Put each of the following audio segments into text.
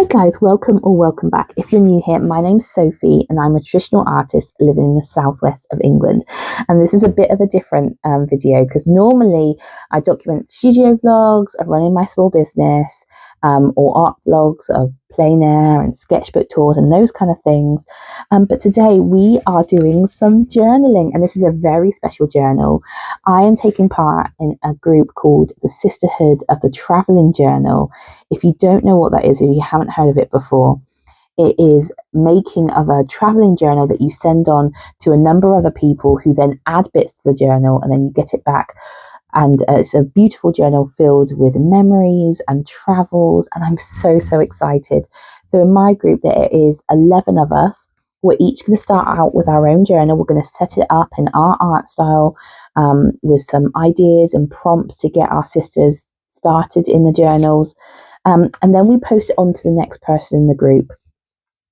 guys, welcome back. If you're new here, my name's Sophie and I'm a traditional artist living in the southwest of England. And this is a bit of a different video because normally I document studio vlogs of running my small business or art vlogs of plein air and sketchbook tours and those kind of things. But today we are doing some journaling, and this is a very special journal. I am taking part in a group called the Sisterhood of the Travelling Journal. If you don't know what that is, if you haven't heard of it before, it is making of a traveling journal that you send on to a number of other people who then add bits to the journal and then you get it back. And it's a beautiful journal filled with memories and travels. And I'm so excited. So in my group, there is 11 of us. We're each going to start out with our own journal. We're going to set it up in our art style with some ideas and prompts to get our sisters started in the journals. And then we post it on to the next person in the group.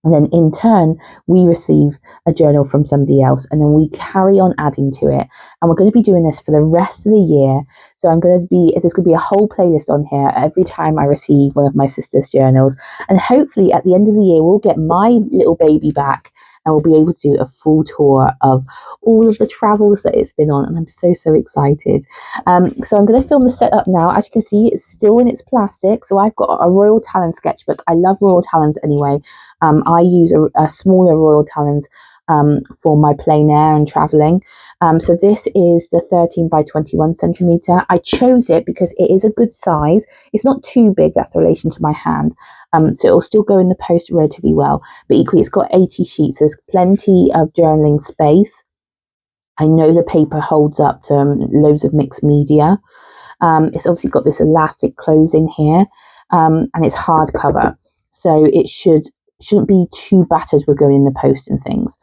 And then in turn, we receive a journal from somebody else, and then we carry on adding to it. And we're going to be doing this for the rest of the year. So there's going to be a whole playlist on here every time I receive one of my sister's journals. And hopefully at the end of the year, we'll get my little baby back and we'll be able to do a full tour of all of the travels that it's been on. And I'm so excited. So I'm going to film the setup now. As you can see, it's still in its plastic. So I've got a Royal Talon sketchbook. I love Royal Talons anyway. I use a smaller Royal Talons for my plein air and traveling. So this is the 13 by 21 centimeter. I chose it because it is a good size. It's not too big. That's the relation to my hand. So it'll still go in the post relatively well, but equally it's got 80 sheets. So there's plenty of journaling space. I know the paper holds up to loads of mixed media. It's obviously got this elastic closing here, and it's hardcover. So it shouldn't be too battered. We're going in the post and things.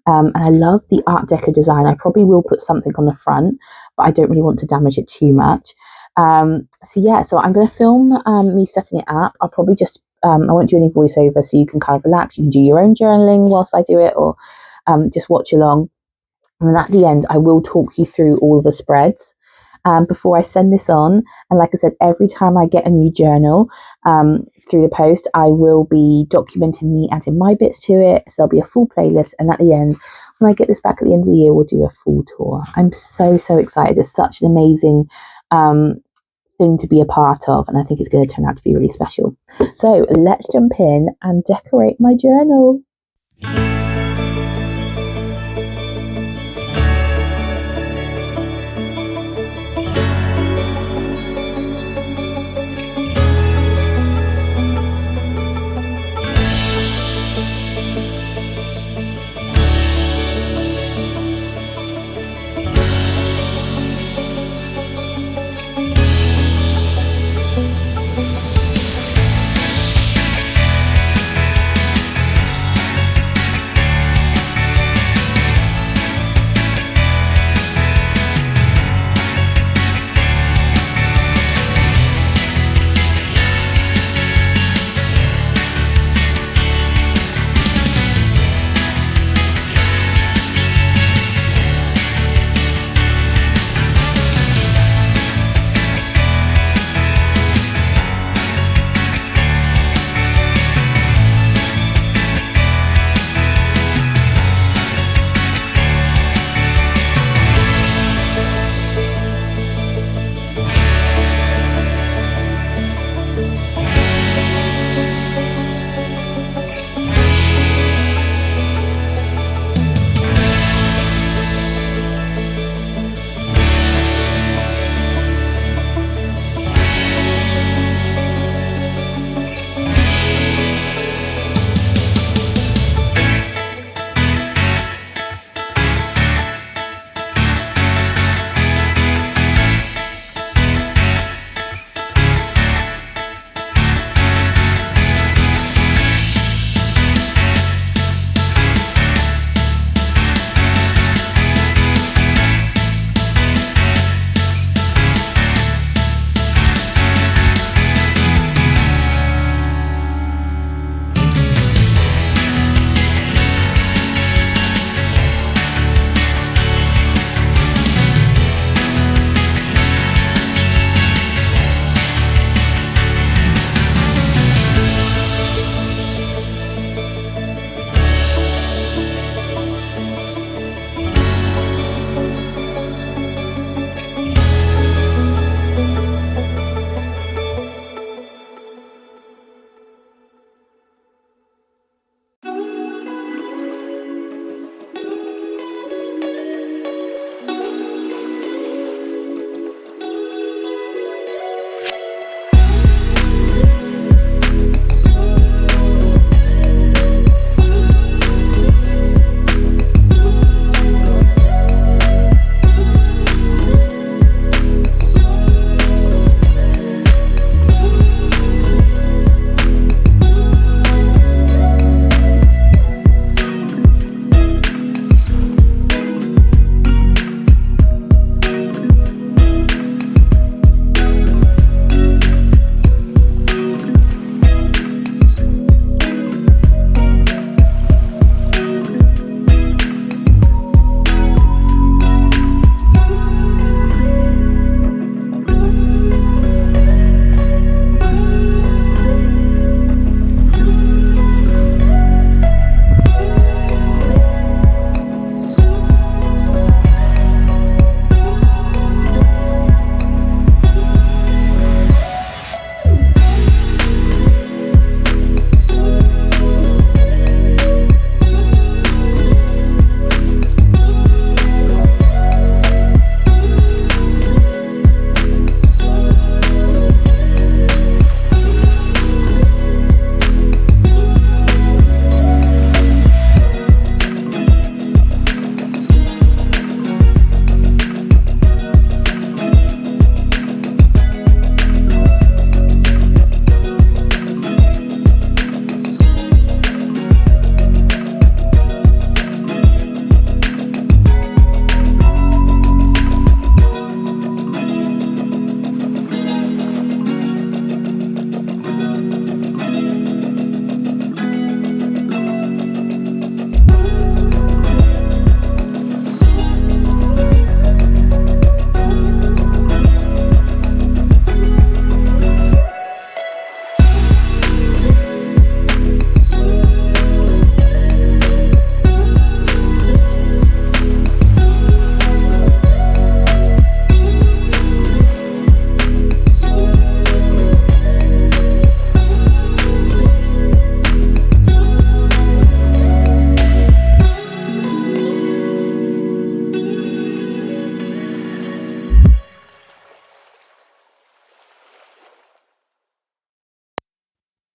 And I love the Art Deco design. I probably will put something on the front, but I don't really want to damage it too much. So I'm going to film me setting it up. I'll probably just, I won't do any voiceover, so you can kind of relax. You can do your own journaling whilst I do it, or just watch along. And then at the end, I will talk you through all of the spreads before I send this on. And like I said, every time I get a new journal through the post, I will be documenting me adding my bits to it. So there'll be a full playlist. And at the end, when I get this back at the end of the year, we'll do a full tour. I'm so excited. It's such an amazing thing to be a part of. And I think it's going to turn out to be really special. So let's jump in and decorate my journal.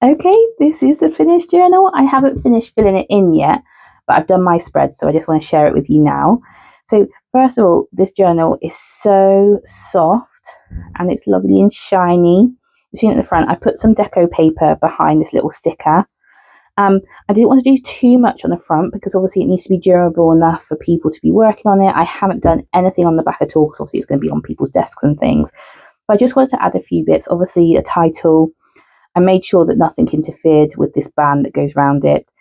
Okay, this is the finished journal. I haven't finished filling it in yet, but I've done my spread, so I just want to share it with you now. So first of all, this journal is so soft and it's lovely and shiny. You see it at the front. I put some deco paper behind this little sticker. I didn't want to do too much on the front because obviously it needs to be durable enough for people to be working on it. I haven't done anything on the back at all because obviously it's going to be on people's desks and things. But I just wanted to add a few bits. Obviously, a title. I made sure that nothing interfered with this band that goes around it.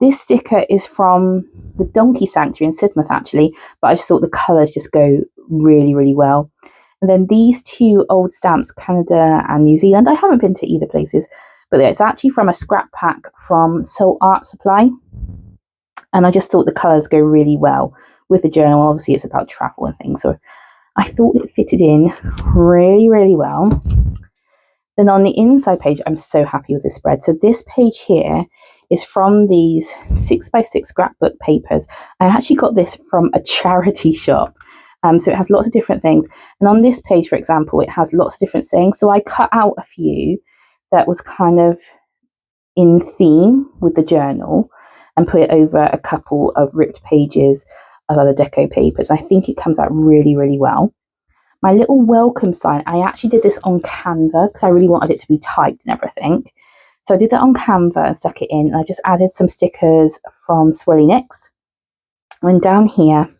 This sticker is from the Donkey Sanctuary in Sidmouth, actually, but I just thought the colours just go really, really well. And then these two old stamps, Canada and New Zealand. I haven't been to either places, but it's actually from a scrap pack from Soul Art Supply. And I just thought the colours go really well with the journal. Obviously, it's about travel and things, so I thought it fitted in really, really well. Then on the inside page, I'm so happy with this spread. So this page here is from these 6x6 scrapbook papers. I actually got this from a charity shop. So it has lots of different things. And on this page, for example, it has lots of different sayings. So I cut out a few that was kind of in theme with the journal and put it over a couple of ripped pages of other deco papers. I think it comes out really, really well. My little welcome sign, I actually did this on Canva because I really wanted it to be typed and everything. So I did that on Canva and stuck it in. And I just added some stickers from Swirly Nicks. And down here,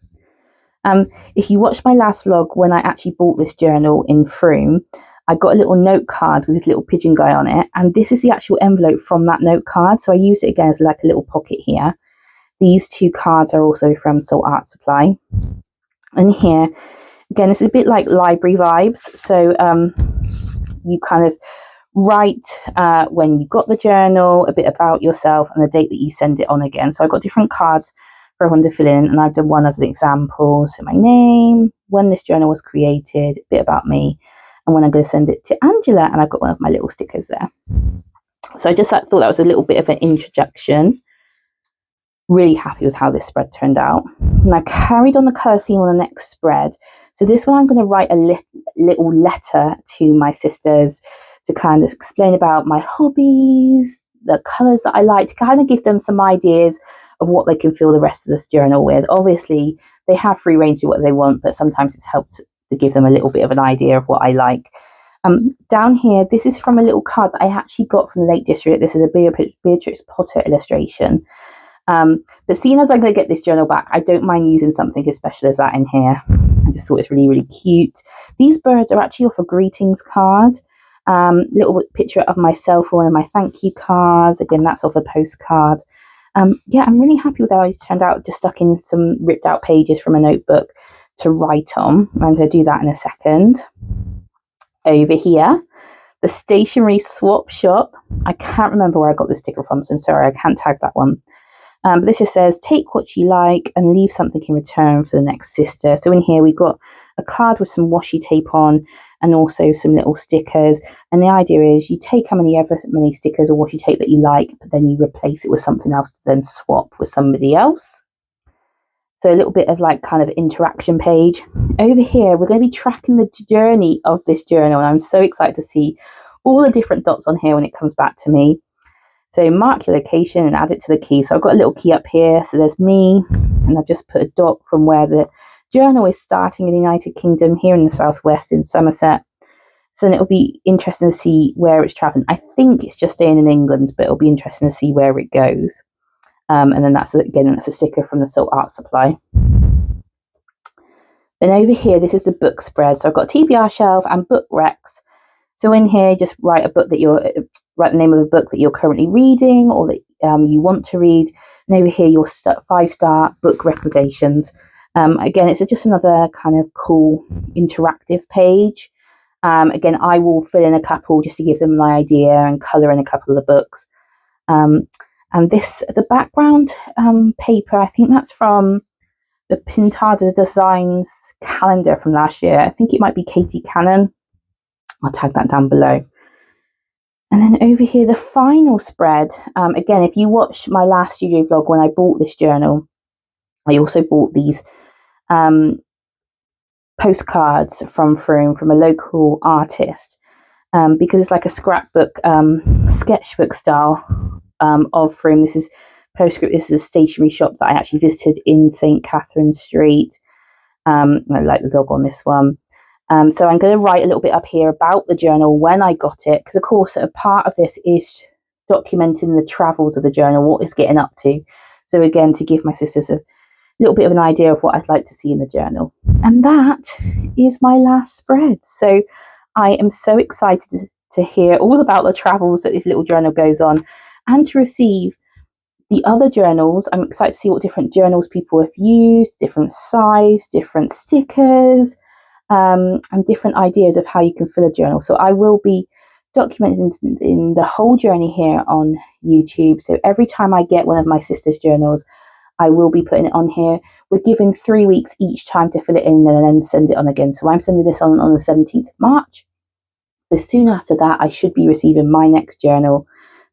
if you watched my last vlog when I actually bought this journal in Frome, I got a little note card with this little pigeon guy on it. And this is the actual envelope from that note card. So I used it again as like a little pocket here. These two cards are also from Soul Art Supply. And here, again, this is a bit like library vibes. So you kind of write when you got the journal, a bit about yourself, and the date that you send it on again. So I've got different cards for everyone to fill in, and I've done one as an example. So my name, when this journal was created, a bit about me, and when I'm going to send it to Angela, and I've got one of my little stickers there. So I just thought that was a little bit of an introduction. Really happy with how this spread turned out. And I carried on the colour theme on the next spread. So this one I'm going to write a little letter to my sisters to kind of explain about my hobbies, the colours that I like, to kind of give them some ideas of what they can fill the rest of this journal with. Obviously, they have free rein to do what they want, but sometimes it's helped to give them a little bit of an idea of what I like. Down here, this is from a little card that I actually got from the Lake District. This is a Beatrix Potter illustration. But seeing as I'm going to get this journal back, I don't mind using something as special as that in here. I just thought it's really, really cute. These birds are actually off a greetings card. Little picture of myself on one of my thank you cards. Again, that's off a postcard. Yeah, I'm really happy with how it turned out. Just stuck in some ripped out pages from a notebook to write on. I'm going to do that in a second. Over here, the stationery swap shop. I can't remember where I got the sticker from, so I'm sorry, I can't tag that one. But this just says, take what you like and leave something in return for the next sister. So in here, we've got a card with some washi tape on and also some little stickers. And the idea is you take how many stickers or washi tape that you like, but then you replace it with something else to then swap with somebody else. So a little bit of like kind of interaction page. Over here, we're going to be tracking the journey of this journal. And I'm so excited to see all the different dots on here when it comes back to me. So mark your location and add it to the key. So I've got a little key up here. So there's me, and I've just put a dot from where the journal is starting in the United Kingdom, here in the southwest in Somerset. So then it'll be interesting to see where it's traveling. I think it's just staying in England, but it'll be interesting to see where it goes. And then that's a sticker from the Soul Art Supply. Then over here, this is the book spread. So I've got TBR shelf and book recs. So in here, just write the name of a book that you're currently reading or that you want to read. And over here, your 5-star book recommendations. Again, it's just another kind of cool interactive page. Again, I will fill in a couple just to give them an idea and colour in a couple of the books. And the background paper, I think that's from the Pintada Designs calendar from last year. I think it might be Katie Cannon. I'll tag that down below. And then over here, the final spread. Again, if you watch my last studio vlog when I bought this journal, I also bought these postcards from Frome, from a local artist. because it's like a scrapbook, sketchbook style of frame. This is Postscript. This is a stationery shop that I actually visited in St. Catherine Street. I like the dog on this one. So I'm going to write a little bit up here about the journal when I got it, because of course a part of this is documenting the travels of the journal, what it's getting up to. So again, to give my sisters a little bit of an idea of what I'd like to see in the journal. And that is my last spread. So I am so excited to hear all about the travels that this little journal goes on, and to receive the other journals. I'm excited to see what different journals people have used, different size, different stickers, and different ideas of how you can fill a journal. So I will be documenting in the whole journey here on YouTube. So every time I get one of my sister's journals, I will be putting it on here. We're given 3 weeks each time to fill it in and then send it on again. So I'm sending this on the 17th of March. So soon after that, I should be receiving my next journal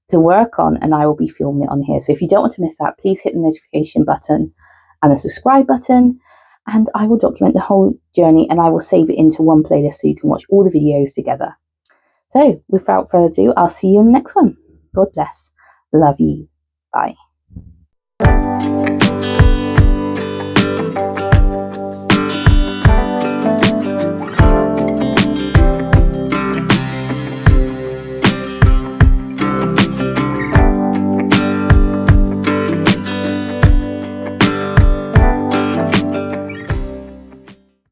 to work on, and I will be filming it on here. So if you don't want to miss that, please hit the notification button and the subscribe button, and I will document the whole journey, and I will save it into one playlist so you can watch all the videos together. So without further ado, I'll see you in the next one. God bless. Love you. Bye.